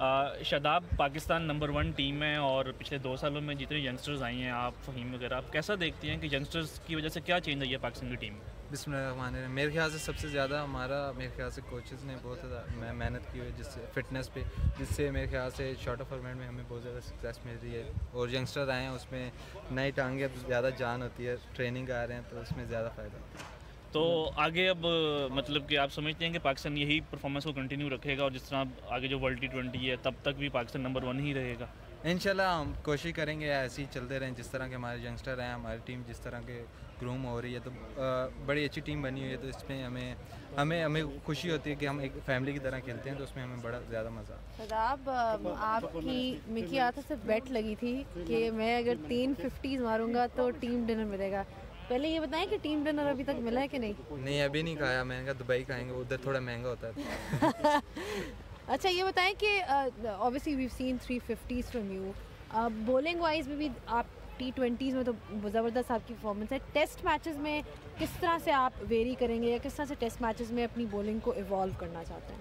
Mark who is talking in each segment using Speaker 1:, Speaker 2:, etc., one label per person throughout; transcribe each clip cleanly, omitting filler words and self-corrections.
Speaker 1: Shadab Pakistan number 1 team है और पिछले 2 सालों में जितने यंगस्टर्स आई हैं, आप फ़हीम वगैरह, आप कैसा देखती हैं कि यंगस्टर्स की वजह से क्या चेंज आई है पाकिस्तान की टीम में?
Speaker 2: बिस्मिल्लाहिर्रहमानिर्रहीम। मेरे ख्याल से सबसे ज़्यादा मेरे ख्याल से कोचेज़ ने बहुत ज़्यादा मेहनत की है, जिससे फ़िटनेस पे, जिससे मेरे ख्याल से शॉर्टर फॉर्मेट में हमें बहुत ज़्यादा सक्सेस मिल रही है। और यंगस्टर आए हैं, उसमें नई टांगे ज़्यादा जान होती है, ट्रेनिंग आ रहे हैं तो उसमें ज़्यादा फ़ायदा होता है।
Speaker 1: तो आगे अब मतलब कि आप समझते हैं कि पाकिस्तान यही परफॉर्मेंस को कंटिन्यू रखेगा और जिस तरह आगे जो वर्ल्ड T20 है तब तक भी पाकिस्तान नंबर 1 ही रहेगा?
Speaker 2: इंशाल्लाह हम कोशिश करेंगे ऐसे ही चलते रहें, जिस तरह के हमारे यंगस्टर हैं, हमारी टीम जिस तरह के ग्रूम हो रही है, तो बड़ी अच्छी टीम बनी हुई है। तो इसमें हमें खुशी होती है कि हम एक फैमिली की तरह खेलते हैं, तो उसमें हमें बड़ा ज़्यादा मज़ा आता है।
Speaker 3: शादाब, आपकी मिकी आता से बेट लगी थी कि मैं अगर 3 50s मारूंगा तो टीम डिनर मिलेगा। पहले ये बताएं कि टीम डिनर अभी तक मिला है कि नहीं?
Speaker 2: नहीं, अभी नहीं खाया। मैंने कहा दुबई खाएंगे, उधर थोड़ा महंगा होता है।
Speaker 3: अच्छा, ये बताएं कि obviously we seen 350s from you. Bowling wise में भी आप T20s में तो ज़बरदस्त आपकी परफॉर्मेंस है। टेस्ट मैचेस में किस तरह से आप वेरी करेंगे या किस तरह से टेस्ट मैचेस में अपनी बॉलिंग को इवॉल्व करना चाहते हैं?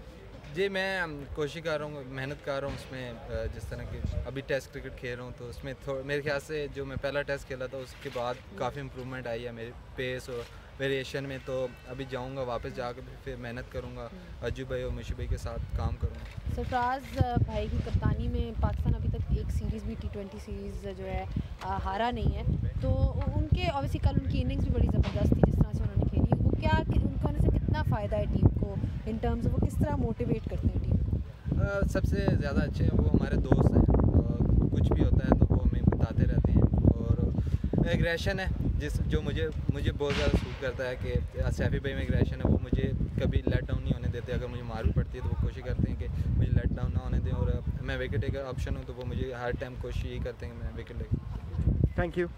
Speaker 2: जी, मैं कोशिश कर रहा हूँ, मेहनत कर रहा हूँ उसमें। जिस तरह की अभी टेस्ट क्रिकेट खेल रहा हूँ तो उसमें मेरे ख्याल से जो मैं पहला टेस्ट खेला था उसके बाद काफ़ी इम्प्रूवमेंट आई है मेरे पेस और वेरिएशन में। तो अभी जाऊँगा, वापस जाकर फिर मेहनत करूँगा, अजू भाई और मुशी भाई के साथ काम करूँगा।
Speaker 3: सरफराज भाई की कप्तानी में पाकिस्तान अभी तक एक सीरीज़ भी T20 सीरीज़ जो है हारा नहीं है। तो उनके ऑब्वियसली कल उनकी इनिंग्स भी बड़ी ज़बरदस्त थी जिस तरह से उन्होंने खेली। वो उनको आने से कितना फ़ायदा है टीम को इन टर्म्स ऑफ वो किस तरह मोटिवेट करते हैं टीम को?
Speaker 2: सबसे ज़्यादा अच्छे वो हमारे दोस्त हैं। कुछ भी होता है तो वो हमें बताते रहते हैं। और एग्रेशन है जो मुझे बहुत ज़्यादा सूट करता है कि सैफी भाई में एग्रेशन है। वो मुझे कभी लेट डाउन नहीं होने देते। अगर मुझे मार भी पड़ती है तो वो कोशिश करते हैं कि मुझे लेट डाउन ना होने दें। और मैं विकेट टेकर ऑप्शन हूँ तो वो मुझे हर टाइम कोशिश यही करते हैं कि मैं विकेट लेकर।
Speaker 4: Thank you.